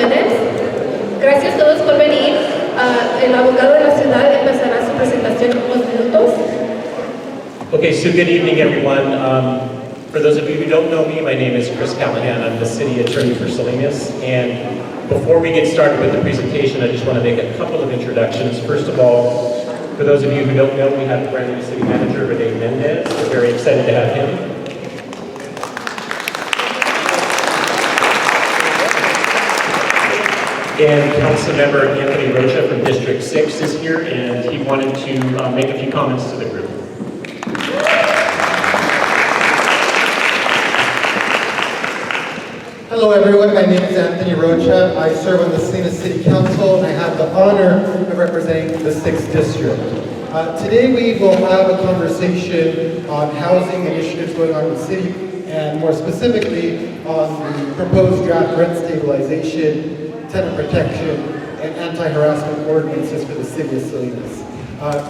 Jiménez. Gracias a todos por venir. El abogado de la ciudad empezará su presentación en unos minutos. Okay, so good evening, everyone. For those of you who don't know me, my name is Chris Callahan. I'm the city attorney for Salinas. And before we get started with the presentation, I just want to make a couple of introductions. First of all, for those of you who don't know, we have brand new city manager, Rene Mendez. We're very excited to have him. And Councilmember Anthony Rocha from District 6 is here, and he wanted to make a few comments to the group. Hello everyone, my name is Anthony Rocha. I serve on the Salinas City Council and I have the honor of representing the 6th District. Today we will have a conversation on housing initiatives going on in the city and more specifically on the proposed draft rent stabilization, tenant protection, and anti-harassment ordinances for the city of Salinas.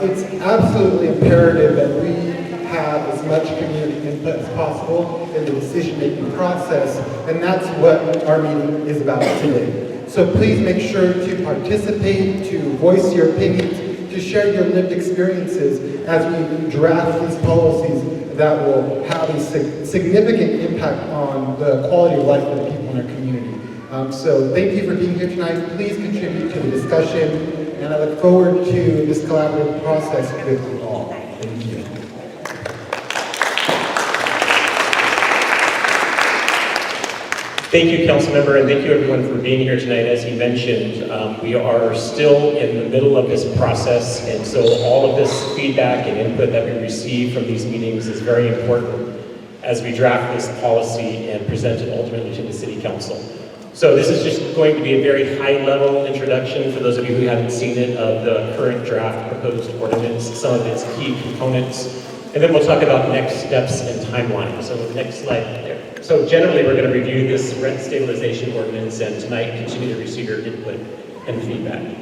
It's absolutely imperative that we have as much community input as possible in the decision-making process, and that's what our meeting is about today. So please make sure to participate, to voice your opinions, to share your lived experiences as we draft these policies that will have a significant impact on the quality of life of the people in our community. So thank you for being here tonight. Please contribute to the discussion, and I look forward to this collaborative process with you all. Thank you. Thank you, Councilmember, and thank you everyone for being here tonight. As he mentioned, we are still in the middle of this process, and so all of this feedback and input that we receive from these meetings is very important as we draft this policy and present it ultimately to the City Council. So this is just going to be a very high-level introduction for those of you who haven't seen it of the current draft proposed ordinance, some of its key components, and then we'll talk about next steps and timelines. So the next slide there. So generally, we're going to review this rent stabilization ordinance and tonight continue to receive your input and feedback.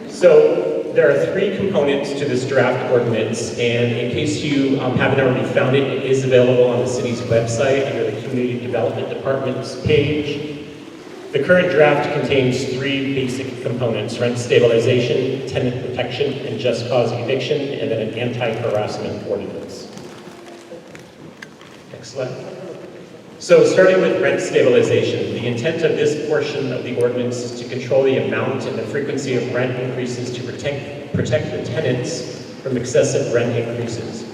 So there are 3 components to this draft ordinance, and in case you haven't already found it, it is available on the city's website under the Community Development Department's page. The current draft contains 3 basic components: rent stabilization, tenant protection, and just cause eviction, and then an anti-harassment ordinance. Next slide. So starting with rent stabilization, the intent of this portion of the ordinance is to control the amount and the frequency of rent increases to protect the tenants from excessive rent increases.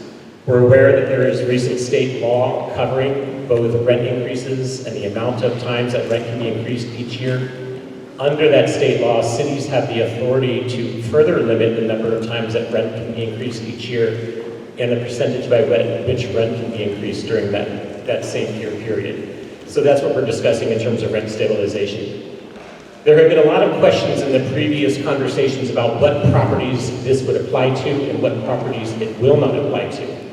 We're aware that there is recent state law covering both rent increases and the amount of times that rent can be increased each year. Under that state law, cities have the authority to further limit the number of times that rent can be increased each year and the percentage by which rent can be increased during that same year period. So that's what we're discussing in terms of rent stabilization. There have been a lot of questions in the previous conversations about what properties this would apply to and what properties it will not apply to.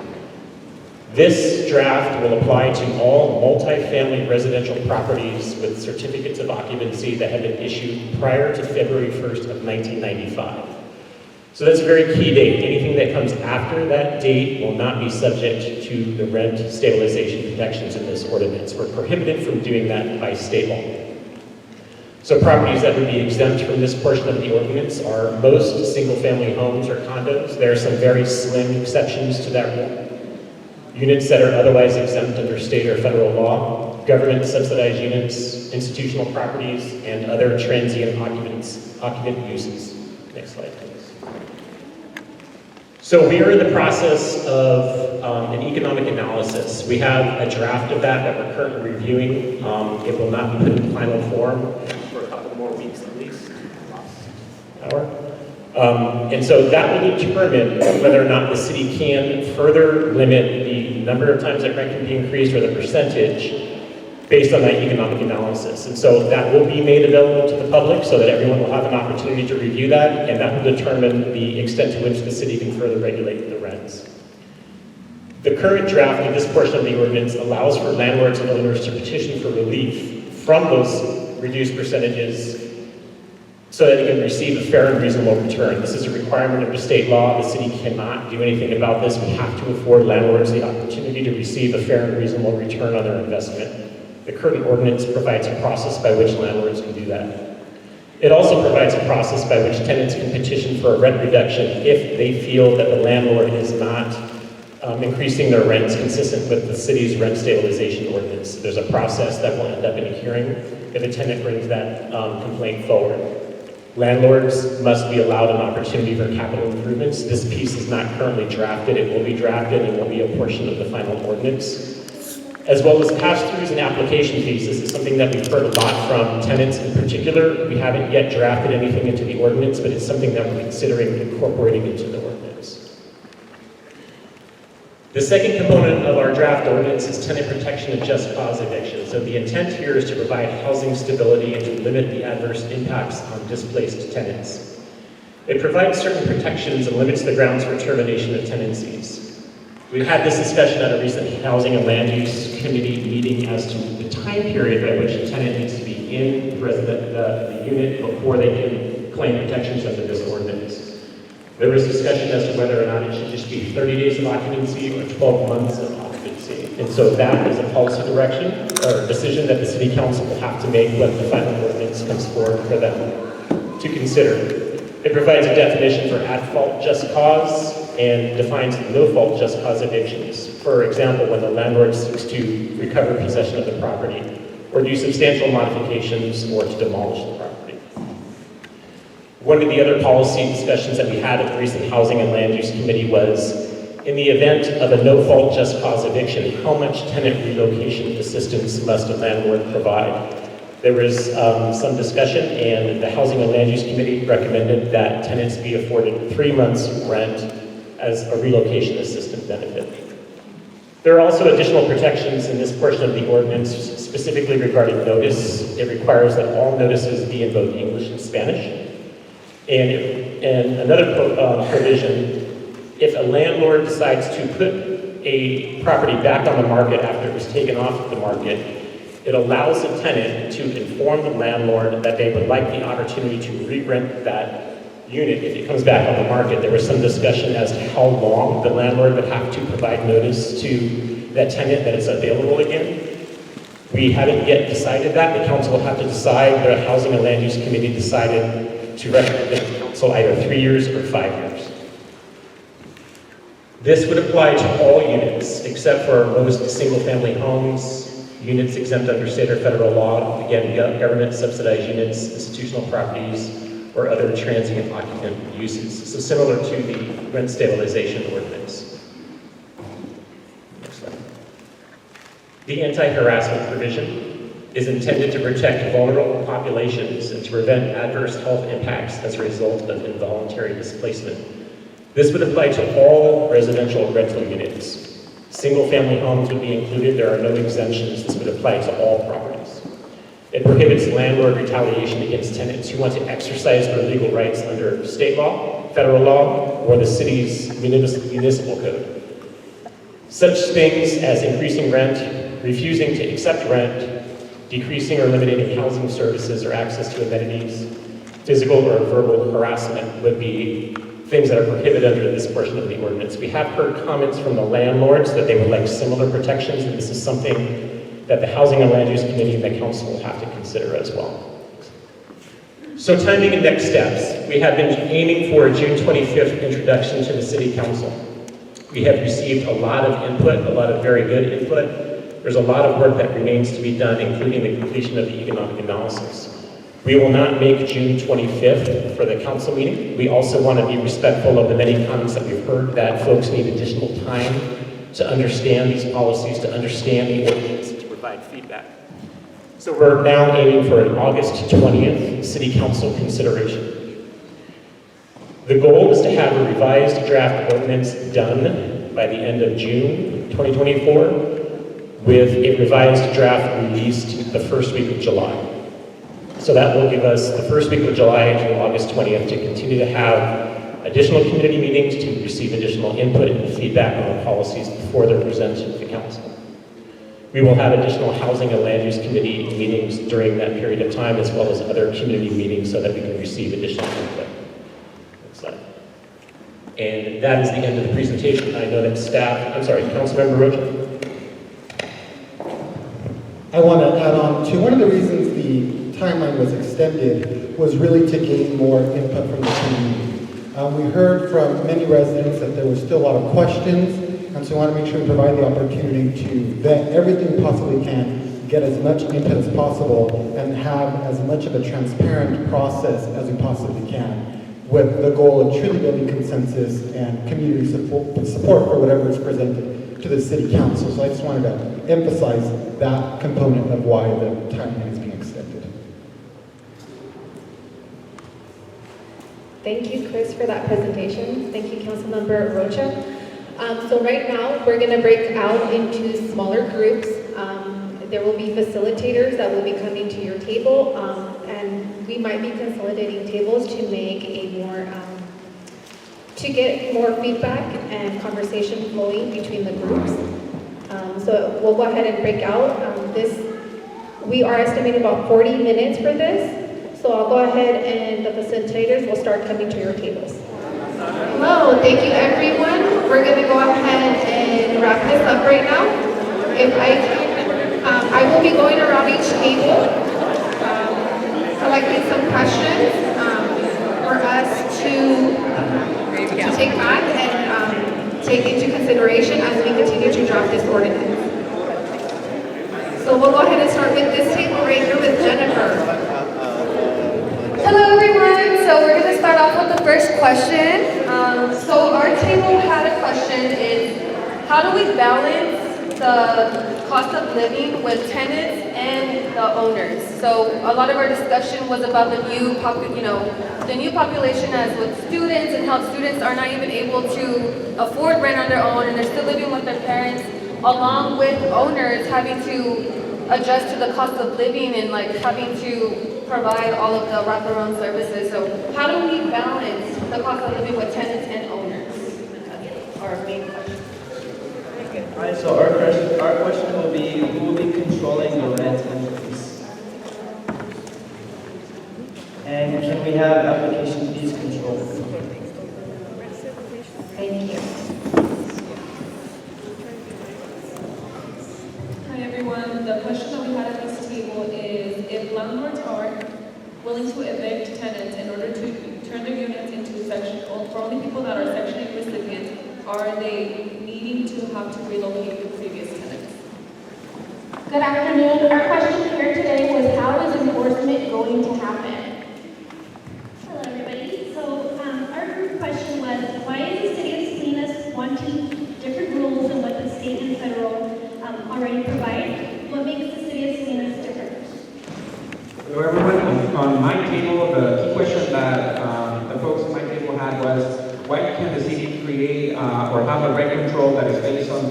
This draft will apply to all multifamily residential properties with certificates of occupancy that have been issued prior to February 1st of 1995. So that's a very key date. Anything that comes after that date will not be subject to the rent stabilization protections in this ordinance. We're prohibited from doing that by state law. So properties that would be exempt from this portion of the ordinance are most single-family homes or condos. There are some very slim exceptions to that rule. Units that are otherwise exempt under state or federal law, government-subsidized units, institutional properties, and other transient occupant uses. Next slide, please. So we are in the process of an economic analysis. We have a draft of that we're currently reviewing. It will not be put in final form for a couple more weeks at least. And so that will determine whether or not the city can further limit the number of times that rent can be increased or the percentage based on that economic analysis. And so that will be made available to the public so that everyone will have an opportunity to review that, and that will determine the extent to which the city can further regulate the rents. The current draft of this portion of the ordinance allows for landlords and owners to petition for relief from those reduced percentages so that it can receive a fair and reasonable return. This is a requirement of the state law. The city cannot do anything about this. We have to afford landlords the opportunity to receive a fair and reasonable return on their investment. The current ordinance provides a process by which landlords can do that. It also provides a process by which tenants can petition for a rent reduction if they feel that the landlord is not increasing their rents consistent with the city's rent stabilization ordinance. There's a process that will end up in a hearing if a tenant brings that complaint forward. Landlords must be allowed an opportunity for capital improvements. This piece is not currently drafted. It will be drafted and will be a portion of the final ordinance. As well as pass-throughs and application fees. This is something that we've heard a lot from tenants in particular. We haven't yet drafted anything into the ordinance, but it's something that we're considering incorporating into the ordinance. The second component of our draft ordinance is tenant protection of just cause eviction. So the intent here is to provide housing stability and to limit the adverse impacts on displaced tenants. It provides certain protections and limits the grounds for termination of tenancies. We've had this discussion at a recent Housing and Land Use Committee meeting as to the time period by which a tenant needs to be in the unit before they can claim protections under this ordinance. There was discussion as to whether or not it should just be 30 days of occupancy or 12 months of occupancy. And so that is a policy direction or decision that the City Council will have to make when the final ordinance comes forward for them to consider. It provides a definition for at-fault just cause and defines no-fault just cause evictions. For example, when the landlord seeks to recover possession of the property or do substantial modifications or to demolish the property. One of the other policy discussions that we had at the recent Housing and Land Use Committee was, in the event of a no-fault just cause eviction, how much tenant relocation assistance must a landlord provide? There was some discussion, and the Housing and Land Use Committee recommended that tenants be afforded 3 months rent as a relocation assistance benefit. There are also additional protections in this portion of the ordinance, specifically regarding notice. It requires that all notices be in both English and Spanish. And another provision, if a landlord decides to put a property back on the market after it was taken off of the market, it allows the tenant to inform the landlord that they would like the opportunity to re-rent that unit if it comes back on the market. There was some discussion as to how long the landlord would have to provide notice to that tenant that it's available again. We haven't yet decided that. The council will have to decide. The Housing and Land Use Committee decided to recommend the council either 3 years or 5 years. This would apply to all units except for most single-family homes, units exempt under state or federal law, again, government subsidized units, institutional properties, or other transient occupant uses. So similar to the rent stabilization ordinance. Next slide. The anti-harassment provision is intended to protect vulnerable populations and to prevent adverse health impacts as a result of involuntary displacement. This would apply to all residential rental units. Single-family homes would be included. There are no exemptions. This would apply to all properties. It prohibits landlord retaliation against tenants who want to exercise their legal rights under state law, federal law, or the city's municipal code. Such things as increasing rent, refusing to accept rent, decreasing or eliminating housing services or access to amenities, physical or verbal harassment would be things that are prohibited under this portion of the ordinance. We have heard comments from the landlords that they would like similar protections, and this is something that the Housing and Land Use Committee and the Council will have to consider as well. So timing and next steps. We have been aiming for a June 25th introduction to the City Council. We have received a lot of input, a lot of very good input. There's a lot of work that remains to be done, including the completion of the economic analysis. We will not make June 25th for the council meeting. We also want to be respectful of the many comments that we've heard that folks need additional time to understand these policies, to understand the ordinance, and to provide feedback. So we're now aiming for an August 20th City Council consideration. The goal is to have a revised draft ordinance done by the end of June 2024, with a revised draft released the first week of July. So that will give us the first week of July until August 20th to continue to have additional community meetings, to receive additional input and feedback on the policies before they're presented to the council. We will have additional Housing and Land Use Committee meetings during that period of time, as well as other community meetings so that we can receive additional input. Next slide. And that is the end of the presentation. I know that staff, Councilmember Rocha. I want to add on to one of the reasons the timeline was extended was really to gain more input from the community. We heard from many residents that there was still a lot of questions, and so we want to make sure we provide the opportunity to vet everything we possibly can, get as much input as possible, and have as much of a transparent process as we possibly can, with the goal of truly building consensus and community support for whatever is presented to the City Council. So I just wanted to emphasize that component of why the timeline is being extended. Thank you, Chris, for that presentation. Thank you, Councilmember Rocha. So right now, we're going to break out into smaller groups. There will be facilitators that will be coming to your table, and we might be consolidating tables to make a more, to get more feedback and conversation flowing between the groups. So we'll go ahead and break out. We are estimating about 40 minutes for this. So I'll go ahead and the facilitators will start coming to your tables. Hello, thank you everyone. We're going to go ahead and wrap this up right now. If I can, I will be going around each table, collecting some questions for us to take back and take into consideration as we continue to draft this ordinance. So we'll go ahead and start with this table right here with Jennifer. Hello everyone, so we're going to start off with the first question. So our table had a question is, how do we balance the cost of living with tenants and the owners? So a lot of our discussion was about the new population as with students and how students are not even able to afford rent on their own and they're still living with their parents, along with owners having to adjust to the cost of living and like having to provide all of the wraparound services. So how do we balance the cost of living with tenants and owners? That's our main question. Alright, so our question will be, who will be controlling the rent increase? And can we have application fees controlled? Thank you. Hi everyone, the question that we had at this table is if landlords are willing to evict tenants in order to turn their units into section, for only people that are Section 8 recipients, are they needing to have to relocate the previous tenants? Good afternoon. Our question here today was how is enforcement going to happen? Hello, everybody. So our group question was, why is the City of Salinas wanting different rules than what the state and federal already provide? What makes the City of Salinas different? Hello, everyone. On my table, the key question that the folks on my table had was, why can the city create or have a rent control that is based on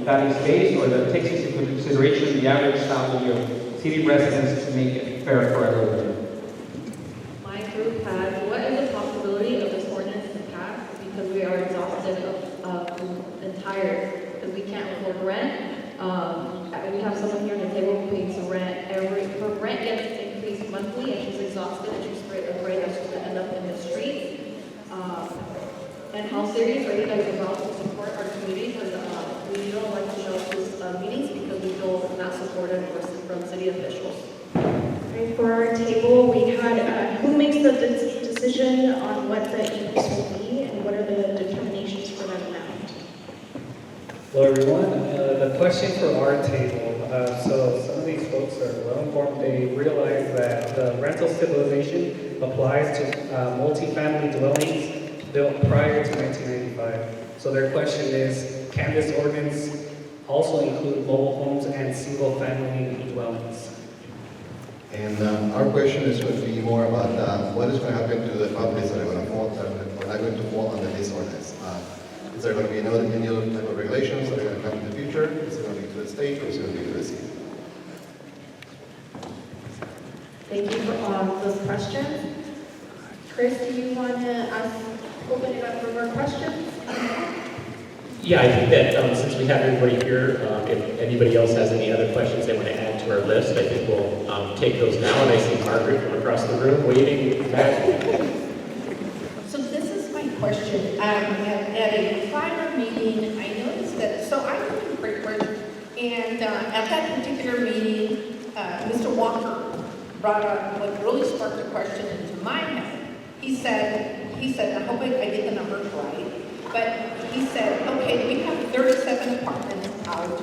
that is based or that takes into consideration the average salary of city residents to make it fair for everyone? My group had, what is the possibility of this ordinance to pass because we are exhausted and tired because we can't afford rent. We have someone here on the table who pays rent. Her rent gets increased monthly and she's exhausted and she's afraid that she's going to end up in the streets. And how serious are you guys about to support our community? Because we don't like to show up to meetings because we feel not supported from city officials. Right, for our table, we had who makes the decision on what the increase will be and what are the determinations for that amount? Hello everyone. The question for our table, so some of these folks are well informed. They realize that the rental stabilization applies to multifamily dwellings built prior to 1995. So their question is, can this ordinance also include mobile homes and single family dwellings? And our question is going to be more about what is going to happen to the properties that are going to fall, that are not going to fall under this ordinance. Is there going to be any other type of regulations that are going to come in the future? Is it going to be to the state or is it going to be to the city? Thank you for all those questions. Chris, do you want to open it up for more questions? Yeah, I think that since we have everybody here, if anybody else has any other questions they want to add to our list, I think we'll take those now. And I see Margaret from across the room waving back. So this is my question. At a prior meeting, I noticed that, so I live in Brickworth, And at that particular meeting, Mr. Walker brought up what really sparked a question into my head. He said, I hope I get the numbers right, but he said, okay, we have 37 apartments out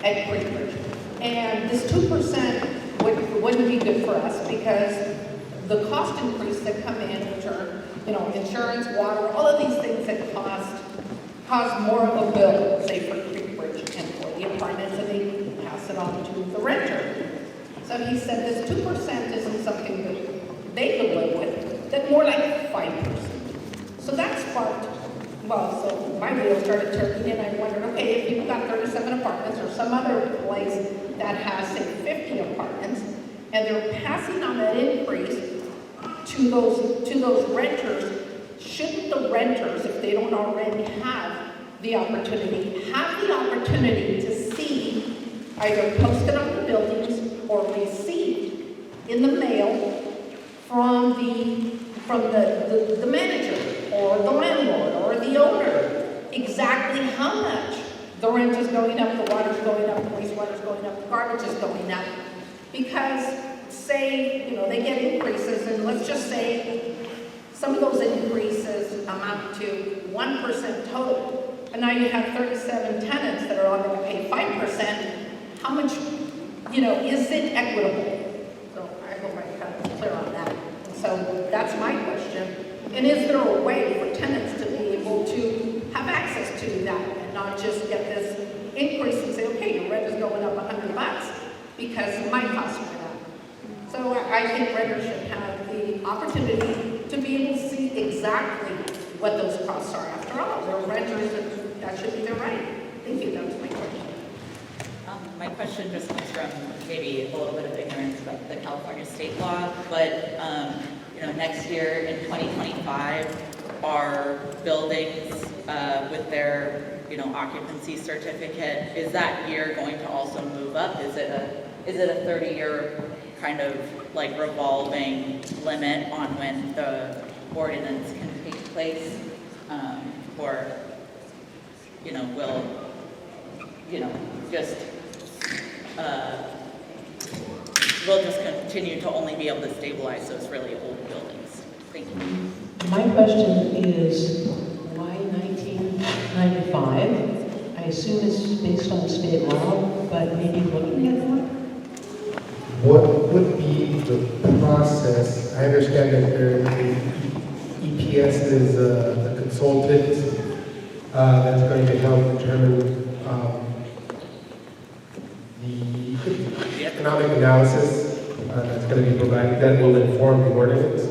at Creek Bridge. And this 2% wouldn't be good for us because the cost increase that come in, which are, insurance, water, all of these things that cause more of a bill, say for Creek Bridge and for the apartments, and they pass it on to the renter. So he said this 2% isn't something that they could live with, that more like 5%. So that sparked, so my wheels started turning and I wondered, okay, if you've got 37 apartments or some other place that has, say, 50 apartments, and they're passing on that increase to those renters, shouldn't the renters, if they don't already have the opportunity to see either posted on the buildings or received in the mail from the manager or the landlord or the owner exactly how much the rent is going up, the water's going up, the wastewater's going up, the garbage is going up? Because say, they get increases, and let's just say some of those increases amount to 1% total, and now you have 37 tenants that are all going to pay 5%. How much, is it equitable? So I hope I'm kind of clear on that. And so that's my question. And is there a way for tenants to be able to have access to that and not just get this increase and say, okay, your rent is going up $100 because my costs went up. So I think renters should have the opportunity to be able to see exactly what those costs are. After all, they're renters, and that should be their right. Thank you. That was my question. My question just comes from maybe a little bit of ignorance about the California state law, but next year in 2025, our buildings with their occupancy certificate, is that year going to also move up? Is it a 30-year kind of like revolving limit on when the ordinance can take place, or will we'll just continue to only be able to stabilize those really old buildings? Thank you. My question is, why 1995? I assume it's based on state law, but maybe looking at one? What would be the process? I understand that the EPS is a consultant that's going to help determine the economic analysis that's going to be provided that will inform the ordinance.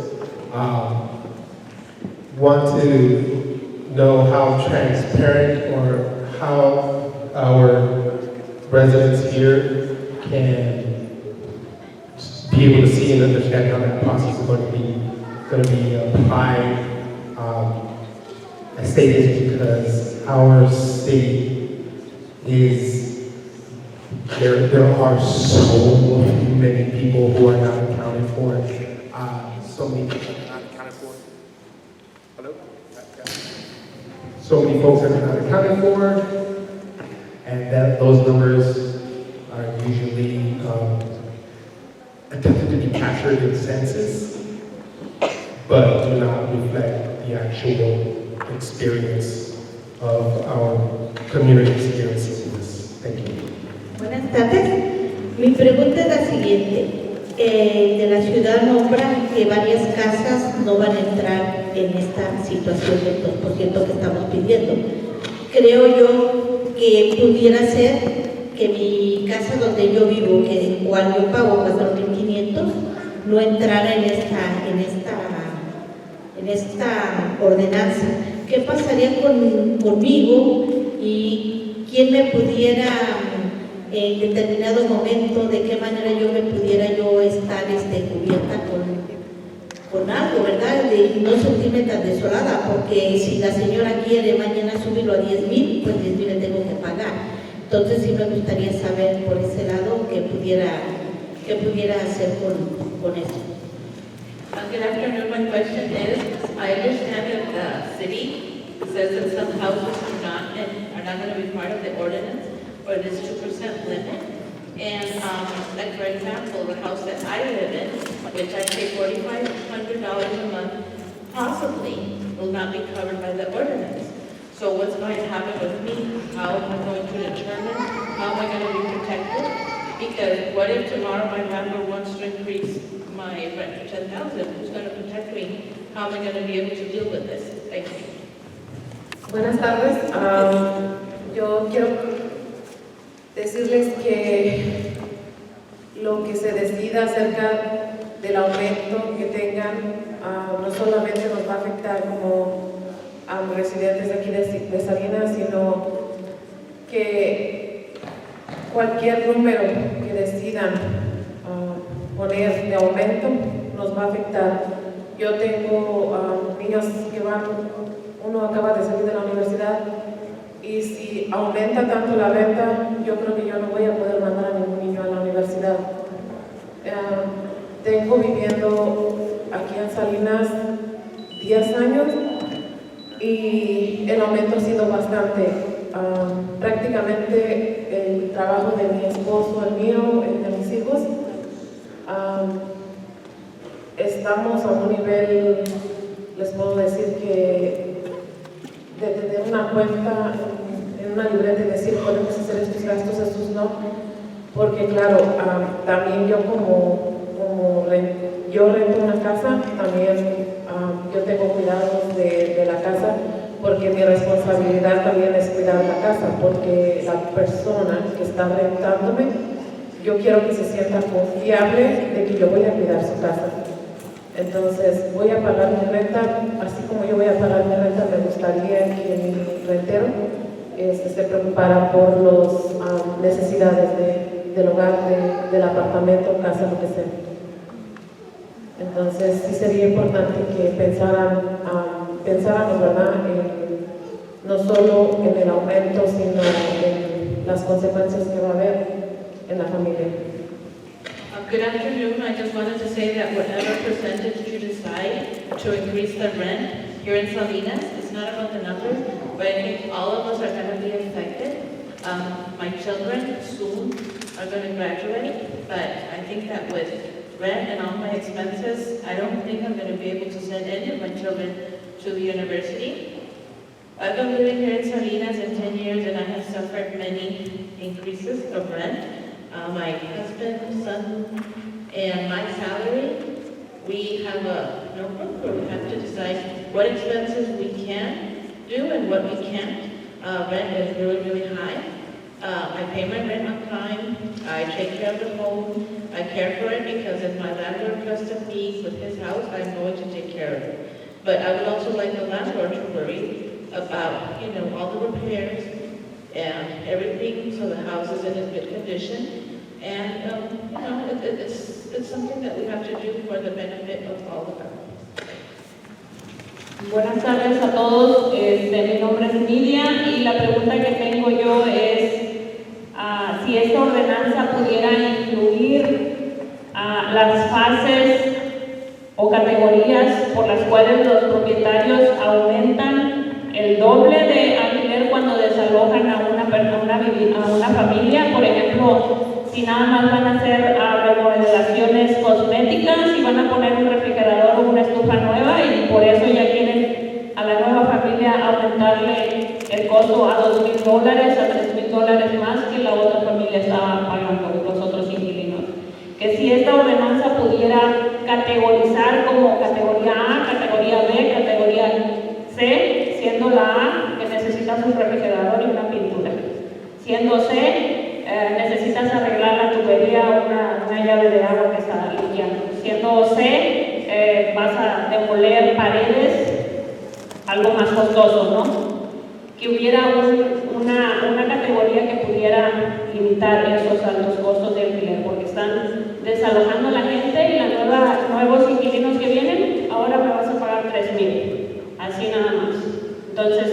Want to know how transparent or how our residents here can be able to see and understand how that process is going to be applied. I say this because our city is, there are so many people who are not accounted for. So many people are not accounted for. Hello? So many folks that are not accounted for, and that those numbers are usually attempted to be captured in census, but do not reflect the actual experience of our community experiences in this. Thank you. Buenas tardes. Mi pregunta es la siguiente. De la ciudad nombran que varias casas no van a entrar en esta situación del 2% que estamos pidiendo. Creo yo que pudiera ser que mi casa donde yo vivo, que igual yo pago 4.500, no entrara en esta ordenanza. ¿Qué pasaría conmigo y quién me pudiera en determinado momento, de qué manera yo me pudiera estar cubierta con algo, ¿verdad? De no sentirme tan desolada, porque si la señora quiere mañana subirlo a 10,000, pues 10,000 le tengo que pagar. Entonces sí me gustaría saber por ese lado qué pudiera hacer con eso. Good afternoon. My question is, I understand that the city says that some houses are not going to be part of the ordinance, or this 2% limit. And like for example, the house that I live in, which I pay $4,500 a month, possibly will not be covered by the ordinance. So what's going to happen with me? How am I going to determine? How am I going to be protected? Because what if tomorrow my landlord wants to increase my rent to $10,000? Who's going to protect me? How am I going to be able to deal with this? Thank you. Buenas tardes. Yo quiero decirles que lo que se decida acerca del aumento que tengan no solamente nos va a afectar como a los residentes de aquí de Salinas, sino que cualquier número que decidan poner de aumento nos va a afectar. Yo tengo niños que uno acaba de salir de la universidad y si aumenta tanto la renta, yo creo que yo no voy a poder mandar a ningún niño a la universidad. Tengo viviendo aquí en Salinas 10 años y el aumento ha sido bastante. Prácticamente el trabajo de mi esposo, el mío, el de mis hijos, estamos a un nivel, les puedo decir que de tener una cuenta en una libreta y decir podemos hacer estos gastos, estos no, porque claro, también yo yo rento una casa, también yo tengo cuidados de la casa, porque mi responsabilidad también es cuidar la casa, porque la persona que está rentándome, yo quiero que se sienta confiable de que yo voy a cuidar su casa. Entonces, voy a pagar mi renta, así como yo voy a pagar mi renta, me gustaría que mi rentero se preocupara por las necesidades del hogar, del apartamento, casa, lo que sea. Entonces, sí sería importante que pensáramos, ¿verdad?, no solo en el aumento, sino en las consecuencias que va a haber en la familia. Good afternoon. I just wanted to say that whatever percentage you decide to increase the rent here in Salinas, it's not about the numbers, but I think all of us are going to be affected. My children soon are going to graduate, but I think that with rent and all my expenses, I don't think I'm going to be able to send any of my children to the university. I've been living here in Salinas in 10 years and I have suffered many increases of rent. My husband, son, and my salary, we have a notebook where we have to decide what expenses we can do and what we can't. Rent is really, really high. I pay my rent on time. I take care of the home. I care for it because if my landlord trusted me with his house, I'm going to take care of it. But I would also like the landlord to worry about, all the repairs and everything so the house is in a good condition. And, it's something that we have to do for the benefit of all of us. Buenas tardes a todos, mi nombre es Nidia y la pregunta que tengo yo es si esta ordenanza pudiera incluir las fases o categorías por las cuales los propietarios aumentan el doble de alquiler cuando desalojan a una familia. Por ejemplo, si nada más van a hacer remodelaciones cosméticas y van a poner un refrigerador o una estufa nueva y por eso ya quieren a la nueva familia aumentarle el costo a $2,000, a $3,000 más que la otra familia estaba pagando, los otros inquilinos. Que si esta ordenanza pudiera categorizar como categoría A, categoría B, categoría C, siendo la A que necesitas un refrigerador y una pintura, siendo C necesitas arreglar la tubería o una llave de agua que está liqueando, siendo C vas a demoler paredes, algo más costoso, ¿no? Que hubiera una categoría que pudiera limitar esos altos costos de alquiler, porque están desalojando a la gente y nuevos inquilinos que vienen, ahora me vas a pagar $3,000, así nada más. Entonces,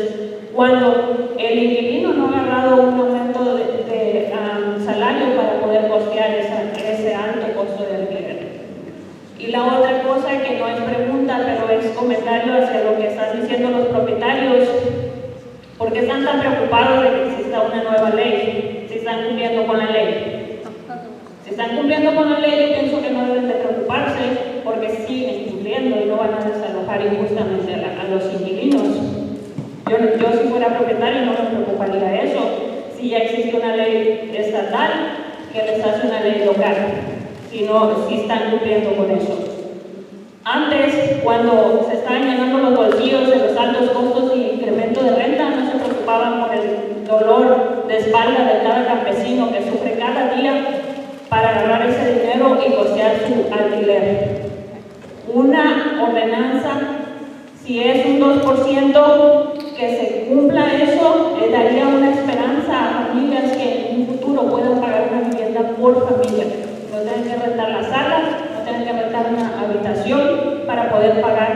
cuando el inquilino no ha agarrado un aumento de salario para poder costear ese alto costo de alquiler. Y la otra cosa que no es pregunta, pero es comentario hacia lo que están diciendo los propietarios, ¿por qué están tan preocupados de que exista una nueva ley? Si están cumpliendo con la ley. Si están cumpliendo con la ley, yo pienso que no deben de preocuparse porque siguen cumpliendo y no van a desalojar injustamente a los inquilinos. Yo si fuera propietario no me preocuparía eso, si ya existe una ley estatal que les hace una ley local, si están cumpliendo con eso. Antes, cuando se estaban llenando los bolsillos de los altos costos y incremento de renta, no se preocupaban por el dolor de espalda de cada campesino que sufre cada día para agarrar ese dinero y costear su alquiler. Una ordenanza, si es un 2%, que se cumpla eso, le daría una esperanza a familias que en un futuro puedan pagar una vivienda por familia. No tienen que rentar la sala, no tienen que rentar una habitación para poder pagar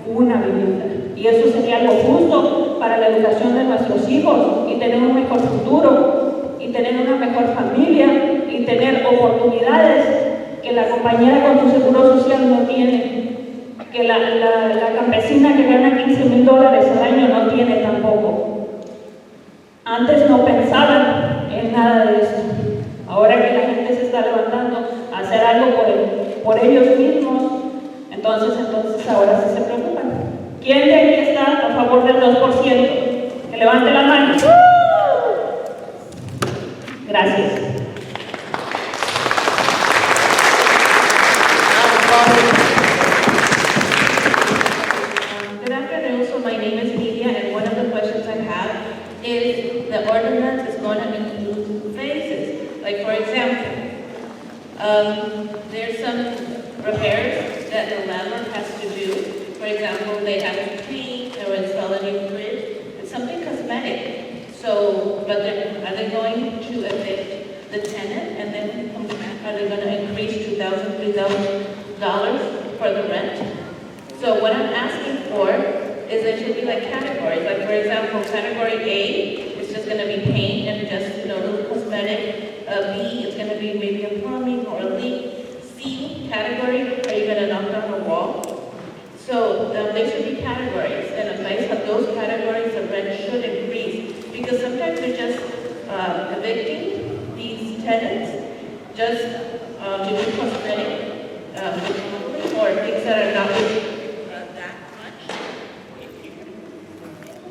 una vivienda. Y eso sería algo justo para la educación de nuestros hijos y tener un mejor futuro y tener una mejor familia y tener oportunidades que la compañera con su seguro social no tiene, que la campesina que gana $15,000 al año no tiene tampoco. Antes no pensaban en nada de esto. Ahora que la gente se está levantando a hacer algo por ellos mismos, entonces ahora sí se preocupan. ¿Quién de aquí está a favor del 2%? Que levante la mano. Gracias. Good afternoon. So my name is Media, and one of the questions I have is the ordinance is going to include phases. Like for example, there's some repairs that the landlord has to do. For example, they have to clean or install a new fridge. It's something cosmetic. So, but are they going to evict the tenant and then are they going to increase $2,000, $3,000 for the rent? So what I'm asking for is there should be like categories. Like for example, category A is just going to be paint and just little cosmetic. B is going to be maybe a plumbing or a leak. C category, are you going to knock down a wall? So there should be categories, and based on those categories, the rent should increase. Because sometimes we're just evicting these tenants just to do cosmetic or things that are not that much.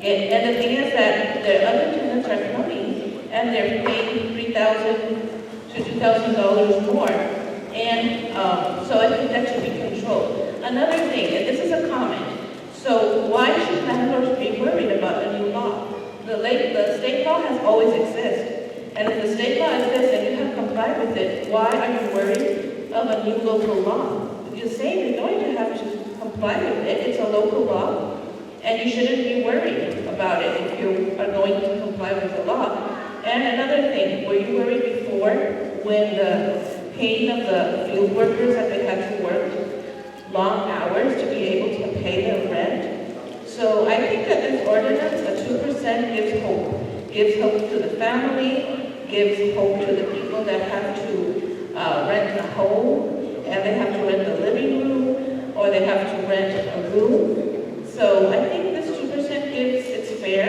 And the thing is that the other tenants are coming and they're paying $3,000 to $2,000 more. And so I think that should be controlled. Another thing, and this is a comment, so why should landlords be worried about a new law? The state law has always existed. And if the state law exists and you have complied with it, why are you worried of a new local law? You're saying you're going to have to comply with it. It's a local law. And you shouldn't be worried about it if you are going to comply with the law. And another thing, were you worried before when the paying of the field workers that they had to work long hours to be able to pay their rent? So I think that this ordinance, a 2% gives hope. Gives hope to the family, gives hope to the people that have to rent a home, and they have to rent the living room, or they have to rent a room. So I think this 2% it's fair,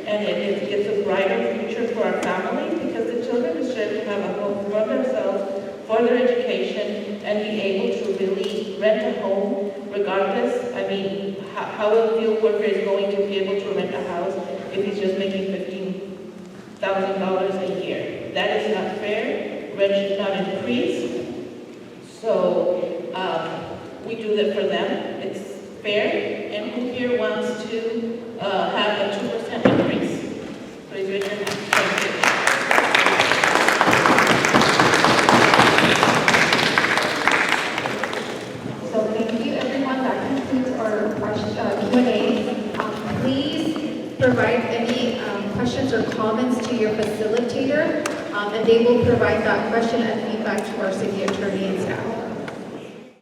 and it gives a brighter future for our family, because the children deserve to have a home for themselves, for their education, and be able to really rent a home regardless. I mean, how a field worker is going to be able to rent a house if he's just making $15,000 a year? That is not fair. Rent should not increase. So we do that for them. It's fair. And who here wants to have a 2% increase? Please raise your hand. Thank you. So thank you, everyone. That concludes our Q&A. Please provide any questions or comments to your facilitator, and they will provide that question and feedback to our city attorney and staff.